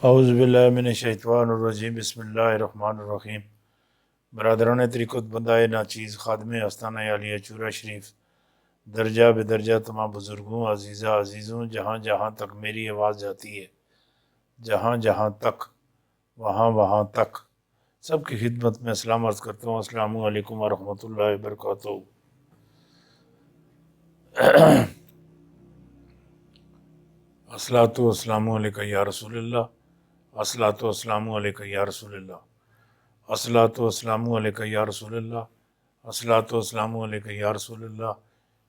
اعوذ باللہ من الشیطان الرجیم بسم اللہ الرحمن الرحیم۔ برادران طریقت بندہ ناچیز خادم استانہ عالیہ چورہ شریف، درجہ بدرجہ تمام بزرگوں عزیزوں جہاں جہاں تک میری آواز جاتی ہے، جہاں جہاں تک وہاں تک سب کی خدمت میں سلام عرض کرتا ہوں۔ السلام علیکم ورحمۃ اللہ وبرکاتہ۔ الصلاۃ والسلام علیکہ یا رسول اللہ، الصلاۃ والسلام علیکہ یا رسول اللہ، الصلاۃ والسلام علیکہ یا رسول اللہ، الصلاۃ والسلام علیکہ یا رسول اللہ،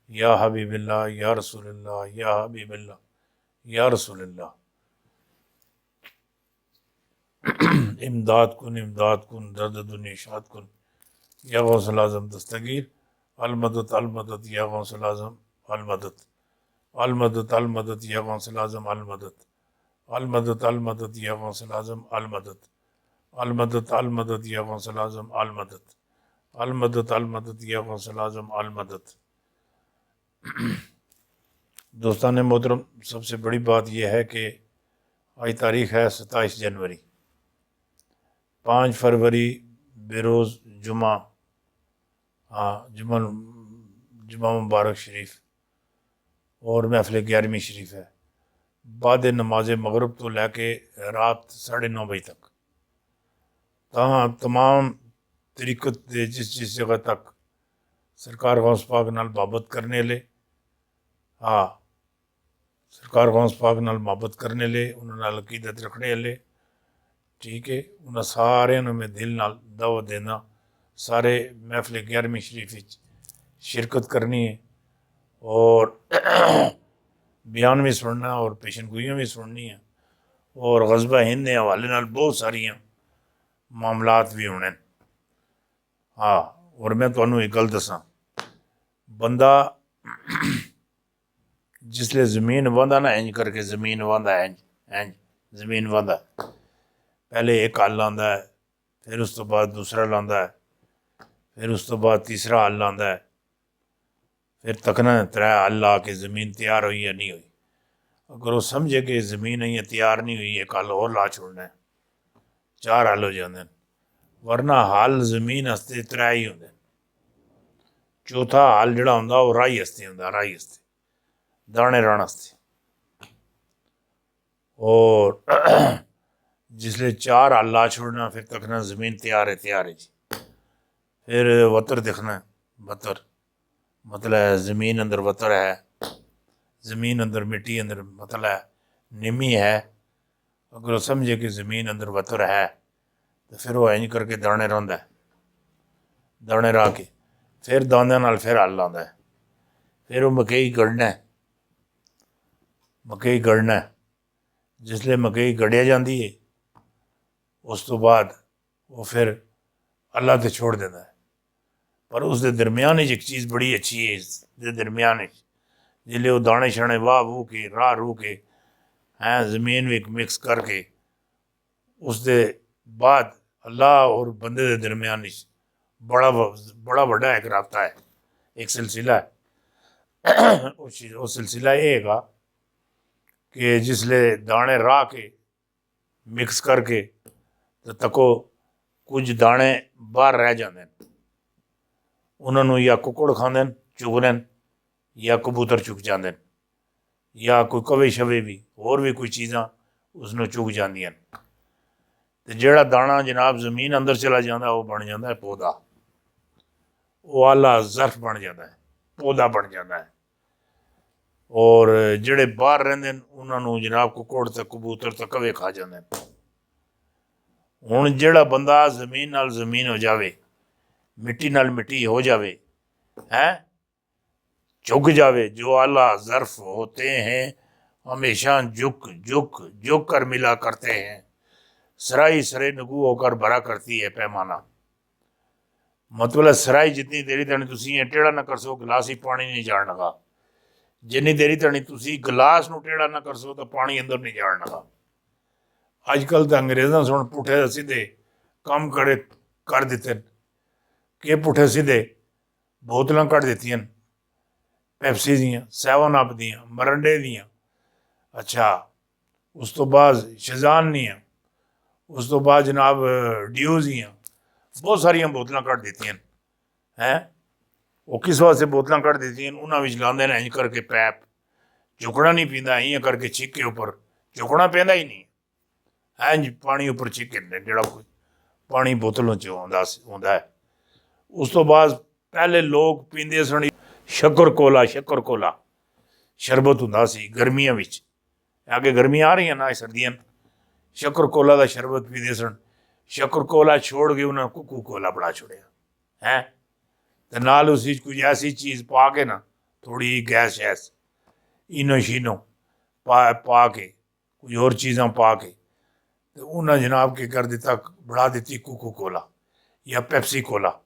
یا حبیب اللہ یا رسول اللہ، یا حبیب اللہ یا رسول اللہ۔ امداد کن درد نشاد کن یا غوث العظم دستگیر، المدد المدد یا غوث العظم المدد، المدد المدد یا غوث العظم المدد، المدد المدد یا غوث العظم المدد، المدد المدد یا غوث العظم المدد، المدد المدد یا غوث العظم المدد۔ دوستان محترم، سب سے بڑی بات یہ ہے کہ آج تاریخ ہے 27 جنوری، 5 فروری بروز جمعہ، جمعہ مبارک شریف اور محفل 11ویں شریف ہے۔ بعد نماز مغرب تو لے کے رات 9:30 بجے تک تمام طریقت دے جس جگہ تک سرکار غوث پاک نال محبت کرنے لے، سرکار غوث پاک نال محبت کرنے لے، انہوں نال عقیدت رکھنے لے، ٹھیک ہے، انہوں سارے میں دل نال دعوت دینا، سارے محفل 11ویں شریف شرکت کرنی ہے اور بیان بھی سننا اور پیشن گوئیاں بھی سننی ہیں، اور غزوہ ہند کے حوالے نال بہت ساریاں معاملات بھی ہونے۔ اور میں تمہیں ایک گل دساں، بندہ جسلے زمین واندا نا انج کر کے زمین واندا انج زمین واندا، پہلے ایک حل آندا ہے، پھر اس تو بعد دوسرا لاندا ہے، پھر اس تو بعد تیسرا حل آندا ہے، پھر تکنا 3 حل آ کے زمین تیار ہوئی یا نہیں ہوئی۔ اگر وہ سمجھے کہ زمین ہے تیار نہیں ہوئی، ایک حل اور لا چھوڑنا ہے، 4 حل ہو جاندے ہیں، ورنہ حل زمین ہستے 3 ہی ہوندے۔ چوتھا حل جڑا ہوندا وہ رائی ہستے ہوندا، رائی ہستے دانے ران ہستے، اور جسلے 4 حل لا چھوڑنا پھر تکنا زمین تیار ہے جی، پھر وتر دکھنا ہے، وتر مطلب ہے زمین اندر وتر ہے، زمین اندر مٹی اندر مطلب ہے نمی ہے۔ اگر وہ سمجھے کہ زمین اندر وتر ہے تو پھر وہ انج کر کے دانے رہندا ہے، دانے راہ کے پھر دانے نال پھر حل آندا ہے، پھر وہ مکئی گڑنا ہے، مکئی گڑنا ہے، جسلے مکئی گڑیا جاندی ہے اس تو بعد وہ پھر اللہ تے چھوڑ دینا ہے۔ پر اس دے درمیان ایک چیز بڑی اچھی ہے، اس دے درمیان جلے وہ دانے شانے واہ وو کے راہ رو کے زمین بھی مکس کر کے اس دے بعد اللہ اور بندے دے درمیان بڑا بڑا ایک رابطہ ہے، ایک سلسلہ ہے۔ وہ سلسلہ یہ ہے گا کہ جسلے دانے راہ کے مکس کر کے تو تکو کچھ دانے باہر رہ جاندے ہیں، انہوں نے یا ککڑ کھاندے چگنے یا کبوتر چک جاندے ہیں، یا کوئی کوے شوے بھی اور بھی کوئی چیزاں اس نے چگ جاندیاں، تو جیڑا دانا جناب زمین اندر چلا جاندہ وہ بن جاندہ ہے پودا، وہ اعلیٰ ظرف بن جاندہ ہے، پودا بن جاندہ ہے، اور جڑے باہر رہندے ہیں انہوں نے جناب ککڑ تے کبوتر تے کوے کھا جاندے ہیں۔ ہن جیڑا بندہ زمین نال زمین ہو جاوے، مٹی نال مٹی ہو جاوے، جھک جاوے، جو اعلیٰ ظرف ہوتے ہیں ہمیشہ جھک کر ملا کرتے ہیں، سرائی سرے نگو ہو کر بھرا کرتی ہے پیمانہ۔ مطلب سرائی جتنی دیری تانی تسی ٹیڑا نہ کر سو گلاس ہی پانی نہیں جان لگا، جنی دیری تانی تسی گلاس نو ٹیڑا نہ کر سو تو پانی اندر نہیں جان لگا۔ اج کل تو انگریزاں سن پٹھے سیدھے کام کر دیتے ہیں کہ پٹھے سیدھے بوتلاں کٹ دیتی ہیں، پیپسی دیاں، 7 اپ دیاں، مرنڈے دیاں، اچھا ਉਸ ਤੋਂ ਬਾਅਦ ਸ਼ਜ਼ਾਨ ਨਹੀਂ ਆ, ਉਸ ਤੋਂ ਬਾਅਦ ਜਨਾਬ ਡਿਊਜ਼ ਹੀ ਆ, ਬਹੁਤ ਸਾਰੀਆਂ ਬੋਤਲਾਂ ਕੱਢ ਦਿੱਤੀਆਂ ਹੈ। ਉਹ ਕਿਸ ਵਾਸਤੇ ਬੋਤਲਾਂ ਕੱਢ ਦਿੱਤੀਆਂ, ਉਹਨਾਂ ਵਿੱਚ ਲਾਉਂਦੇ ਨੇ ਇੰਝ ਕਰਕੇ ਪੈਪ, ਚੁੱਕਣਾ ਨਹੀਂ ਪੈਂਦਾ, ਇਂ ਕਰਕੇ ਛਿੱਕੇ ਉੱਪਰ ਚੁੱਕਣਾ ਪੈਂਦਾ ਹੀ ਨਹੀਂ, ਇੰਝ ਪਾਣੀ ਉੱਪਰ ਛਿੱਕੇ ਨੇ, ਜਿਹੜਾ ਕੋਈ ਪਾਣੀ ਬੋਤਲਾਂ 'ਚ ਆਉਂਦਾ ਹੈ। ਉਸ ਤੋਂ ਬਾਅਦ ਪਹਿਲੇ ਲੋਕ ਪੀਂਦੇ ਸਨ ਸ਼ੱਕਰ ਕੋਲਾ ਸ਼ਰਬਤ ਹੁੰਦਾ ਸੀ ਗਰਮੀਆਂ ਵਿੱਚ, ਅੱਗੇ ਗਰਮੀਆਂ ਆ ਰਹੀਆਂ ਨਾ ਸਰਦੀਆਂ, ਸ਼ੱਕਰ ਕੋਲਾ ਦਾ ਸ਼ਰਬਤ ਪੀਂਦੇ ਸਨ। ਸ਼ੱਕਰ ਕੋਲਾ ਛੋੜ ਕੇ ਉਹਨਾਂ ਕੁੱਕੂ ਕੋਲਾ ਬਣਾ ਛੋੜਿਆ ਹੈ, ਅਤੇ ਨਾਲ ਉਸ ਵਿੱਚ ਕੁਝ ਐਸੀ ਚੀਜ਼ ਪਾ ਕੇ ਨਾ, ਥੋੜ੍ਹੀ ਗੈਸ ਸ਼ੈਸ ਇਨੋ ਸ਼ੀਨੋ ਪਾ ਕੇ, ਕੁਝ ਹੋਰ ਚੀਜ਼ਾਂ ਪਾ ਕੇ, ਅਤੇ ਉਹਨਾਂ ਜਨਾਬ ਕੀ ਕਰ ਦਿੱਤਾ, ਬਣਾ ਦਿੱਤੀ ਕੋਕੋ ਕੋਲਾ ਜਾਂ ਪੈਪਸੀ ਕੋਲਾ।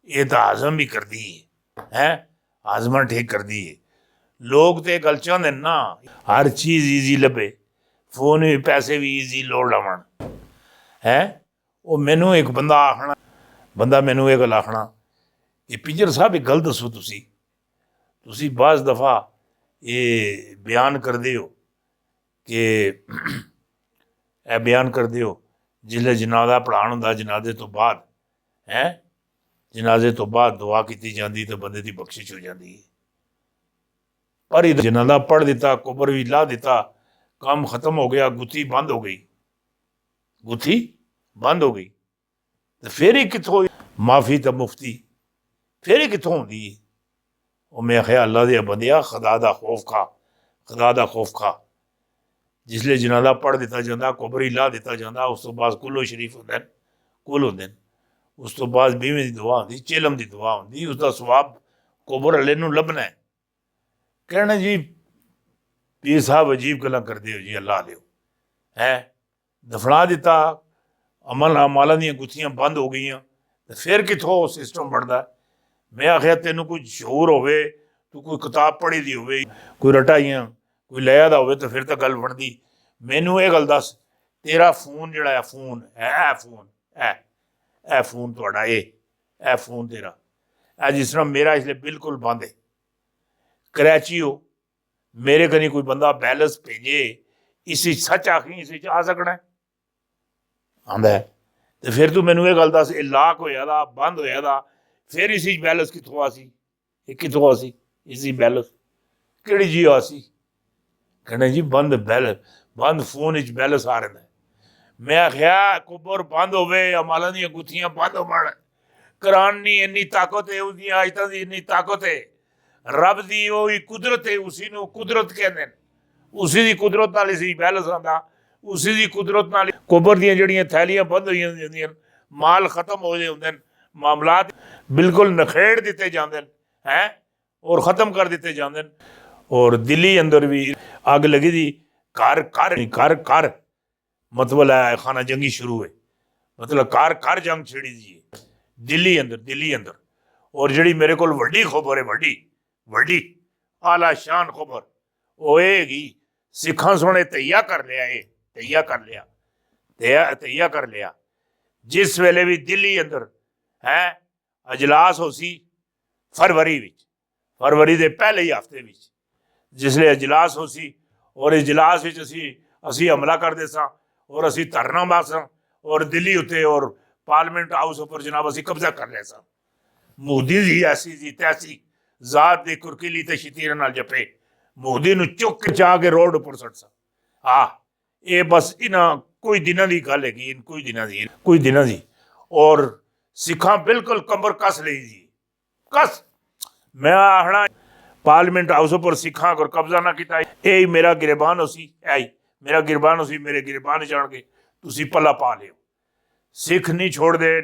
ਇਹ ਤਾਂ ਹਾਜ਼ਮ ਵੀ ਕਰਦੀ ਹੈ, ਹਾਜ਼ਮਾ ਠੀਕ ਕਰਦੀ ਹੈ। ਲੋਕ ਤਾਂ ਇਹ ਗੱਲ ਚਾਹੁੰਦੇ ਨਾ ਹਰ ਚੀਜ਼ ਈਜ਼ੀ ਲੱਭੇ, ਫੋਨ ਵੀ ਪੈਸੇ ਵੀ ਈਜ਼ੀ ਲੋੜ ਆਵਣ ਹੈ। ਉਹ ਮੈਨੂੰ ਇੱਕ ਬੰਦਾ ਮੈਨੂੰ ਇਹ ਗੱਲ ਆਖਣਾ ਕਿ ਪਿੰਜਰ ਸਾਹਿਬ ਇੱਕ ਗੱਲ ਦੱਸੋ, ਤੁਸੀਂ ਬਾਜ਼ ਦਫਾ ਇਹ ਬਿਆਨ ਕਰਦੇ ਹੋ ਕਿ ਜਿਸਲੇ ਜਨਾਜ਼ਾ ਪੜ੍ਹਾਉਣ ਹੁੰਦਾ, ਜਨਾਜ਼ੇ ਤੋਂ ਬਾਅਦ ਹੈ, ਜਨਾਜ਼ੇ ਤੋਂ ਬਾਅਦ ਦੁਆ ਕੀਤੀ ਜਾਂਦੀ ਤਾਂ ਬੰਦੇ ਦੀ ਬਖਸ਼ਿਸ਼ ਹੋ ਜਾਂਦੀ ਹੈ। ਪਰ ਇਹ ਜਨਾਜ਼ਾ ਪੜ੍ਹ ਦਿੱਤਾ, ਕਬਰ ਵੀ ਲਾ ਦਿੱਤਾ, ਕੰਮ ਖਤਮ ਹੋ ਗਿਆ, ਗੁੱਥੀ ਬੰਦ ਹੋ ਗਈ, ਤੇ ਫਿਰ ਹੀ ਕਿੱਥੋਂ ਮਾਫੀ ਤਾਂ ਮੁਫਤੀ ਫਿਰ ਹੀ ਕਿੱਥੋਂ ਹੁੰਦੀ ਹੈ। ਉਹ ਮੈਂ ਆਖਿਆ ਅੱਲਾ ਦੇ ਬੰਦਿਆ, ਖੁਦਾ ਦਾ ਖੌਫ ਖਾ। ਜਿਸਲੇ ਜਨਾਜ਼ਾ ਪੜ੍ਹ ਦਿੱਤਾ ਜਾਂਦਾ, ਕਬਰ ਹੀ ਲਾ ਦਿੱਤਾ ਜਾਂਦਾ, ਉਸ ਤੋਂ ਬਾਅਦ ਕੁੱਲੋ ਸ਼ਰੀਫ ਹੁੰਦੇ ਨੇ, ਉਸ ਤੋਂ ਬਾਅਦ 20ਵੇਂ ਦੀ ਦੁਆ ਹੁੰਦੀ, ਚਿਲਮ ਦੀ ਦੁਆ ਹੁੰਦੀ, ਉਸ ਦਾ ਸਵਾਬ ਕਬਰ ਵਾਲੇ ਨੂੰ ਲੱਭਣਾ ਹੈ। ਕਹਿਣਾ ਜੀ ਪੀਰ ਸਾਹਿਬ ਅਜੀਬ ਗੱਲਾਂ ਕਰਦੇ ਹੋ ਜੀ, ਅੱਲਾ ਲਿਓ ਹੈ, ਦਫਨਾ ਦਿੱਤਾ, ਅਮਾਲਾਂ ਦੀਆਂ ਗੁੱਥੀਆਂ ਬੰਦ ਹੋ ਗਈਆਂ, ਤੇ ਫਿਰ ਕਿੱਥੋਂ ਸਿਸਟਮ ਬਣਦਾ। ਮੈਂ ਆਖਿਆ ਤੈਨੂੰ ਕੋਈ ਸ਼ੂਰ ਹੋਵੇ, ਤੂੰ ਕੋਈ ਕਿਤਾਬ ਪੜ੍ਹੀ ਦੀ ਹੋਵੇ, ਕੋਈ ਰਟਾਈਆਂ ਕੋਈ ਲਿਆ ਦਾ ਹੋਵੇ, ਤਾਂ ਫਿਰ ਤਾਂ ਗੱਲ ਬਣਦੀ। ਮੈਨੂੰ ਇਹ ਗੱਲ ਦੱਸ, ਤੇਰਾ ਫੋਨ ਜਿਹੜਾ ਹੈ, ਫੋਨ ਇਹ ਫੋਨ ਤੁਹਾਡਾ, ਇਹ ਫੋਨ ਤੇਰਾ, ਇਹ ਜਿਸ ਤਰ੍ਹਾਂ ਮੇਰਾ ਇਸ ਲਈ ਬਿਲਕੁਲ ਬੰਦ ਹੈ। ਕਰਾਚੀ ਹੋ, ਮੇਰੇ ਕਨੀ ਕੋਈ ਬੰਦਾ ਬੈਲੈਂਸ ਭੇਜੇ, ਇਸ ਵਿੱਚ ਸੱਚ ਆਖੀ, ਇਸ ਵਿੱਚ ਆ ਸਕਣਾ ਆਉਂਦਾ ਹੈ, ਤੇ ਫਿਰ ਤੂੰ ਮੈਨੂੰ ਇਹ ਗੱਲ ਦੱਸ, ਇਹ ਲਾਕ ਹੋਇਆ ਦਾ, ਬੰਦ ਹੋਇਆ ਦਾ, ਫਿਰ ਇਸ ਵਿੱਚ ਬੈਲੈਂਸ ਕਿੱਥੋਂ ਆ ਸੀ, ਇਹ ਕਿੱਥੋਂ ਆ ਸੀ, ਇਸ ਦੀ ਬੈਲੈਂਸ ਕਿਹੜੀ ਜੀ ਆ ਸੀ। ਕਹਿੰਦੇ ਜੀ ਬੰਦ ਫੋਨ ਵਿੱਚ ਬੈਲੈਂਸ ਆ ਰਹਿੰਦਾ। ਮੈਂ ਆਖਿਆ ਕਬਰ ਬੰਦ ਹੋਵੇ, ਅਮਾਲਾਂ ਦੀਆਂ ਗੁੱਥੀਆਂ ਬੰਦ ਹੋਣ, ਕੁਰਾਨ ਦੀ ਇੰਨੀ ਤਾਕਤ ਹੈ, ਉਹਦੀਆਂ ਆਇਤਾਂ ਦੀ ਇੰਨੀ ਤਾਕਤ ਹੈ, ਰੱਬ ਦੀ ਉਹੀ ਕੁਦਰਤ ਹੈ, ਉਸੀ ਨੂੰ ਕੁਦਰਤ ਕਹਿੰਦੇ ਨੇ, ਉਸੀ ਦੀ ਕੁਦਰਤ ਨਾਲ ਹੀ ਬੈਲੈਂਸ ਆਉਂਦਾ, ਉਸੀ ਦੀ ਕੁਦਰਤ ਨਾਲ ਕਬਰ ਦੀਆਂ ਜਿਹੜੀਆਂ ਥੈਲੀਆਂ ਬੰਦ ਹੋਈਆਂ ਜਾਂਦੀਆਂ, ਮਾਲ ਖਤਮ ਹੋ ਜਾਂਦੇ ਨੇ, ਮਾਮਲਾਤ ਬਿਲਕੁਲ ਨਖੇੜ ਦਿੱਤੇ ਜਾਂਦੇ ਹੈ, ਔਰ ਖਤਮ ਕਰ ਦਿੱਤੇ ਜਾਂਦੇ ਨੇ। ਔਰ ਦਿੱਲੀ ਅੰਦਰ ਵੀ ਅੱਗ ਲੱਗੀ ਦੀ, ਘਰ ਮਤਲਬ ਹੈ ਖਾਨਾ ਜੰਗੀ ਸ਼ੁਰੂ ਹੈ, ਮਤਲਬ ਘਰ ਜੰਗ ਛਿੜੀ ਦੀ ਹੈ ਦਿੱਲੀ ਅੰਦਰ। ਔਰ ਜਿਹੜੀ ਮੇਰੇ ਕੋਲ ਵੱਡੀ ਖਬਰ ਹੈ, ਵੱਡੀ ਆਲਾ ਸ਼ਾਨ ਖਬਰ, ਉਹ ਇਹ ਹੈਗੀ, ਸਿੱਖਾਂ ਸੋਹਣੇ ਤਈਆ ਕਰ ਲਿਆ। ਜਿਸ ਵੇਲੇ ਵੀ ਦਿੱਲੀ ਅੰਦਰ ਹੈ ਅਜਲਾਸ ਹੋ ਸੀ, ਫਰਵਰੀ ਦੇ ਪਹਿਲੇ ਹੀ ਹਫ਼ਤੇ ਵਿੱਚ, ਜਿਸਲੇ ਅਜਲਾਸ ਹੋ ਸੀ, ਔਰ ਇਜਲਾਸ ਵਿੱਚ ਅਸੀਂ ਹਮਲਾ ਕਰਦੇ ਸਾਂ, ਔਰ ਅਸੀਂ ਧਰਨਾ ਮਾਰ ਸਾਂ, ਔਰ ਦਿੱਲੀ ਉੱਤੇ ਔਰ ਪਾਰਲੀਮੈਂਟ ਹਾਊਸ ਉੱਪਰ ਜਨਾਬ ਅਸੀਂ ਕਬਜ਼ਾ ਕਰ ਲਿਆ ਸਾਂ। ਮੋਦੀ ਜੀ ਐਸੀ ਜੀ ਤੈਸੀ ਜ਼ਾਤ ਦੀ ਕੁਰਕੀਲੀ ਤੇ ਸ਼ਤੀਰ ਨਾਲ ਜਪੇ, ਮੋਦੀ ਨੂੰ ਚੁੱਕ ਕੇ ਚਾ ਕੇ ਰੋਡ ਉੱਪਰ ਸੁੱਟ ਸਾਂ। ਇਹ ਬਸ ਇਹਨਾਂ ਕੋਈ ਦਿਨਾਂ ਦੀ ਗੱਲ ਹੈਗੀ, ਕੋਈ ਦਿਨਾਂ ਦੀ। ਔਰ ਸਿੱਖਾਂ ਬਿਲਕੁਲ ਕੰਬਰ ਕੱਸ ਲਈ ਜੀ, ਕੱਸ। ਮੈਂ ਆਖਣਾ ਪਾਰਲੀਮੈਂਟ ਹਾਊਸ ਉੱਪਰ ਸਿੱਖਾਂ ਅਗਰ ਕਬਜ਼ਾ ਨਾ ਕੀਤਾ, ਇਹ ਮੇਰਾ ਗਿਰਬਾਨ ਹੋ ਸੀ, ਮੇਰੇ ਗਿਰਬਾਨ ਜਾਣ ਕੇ ਤੁਸੀਂ ਪੱਲਾ ਪਾ ਲਿਓ। ਸਿੱਖ ਨਹੀਂ ਛੋੜਦੇ।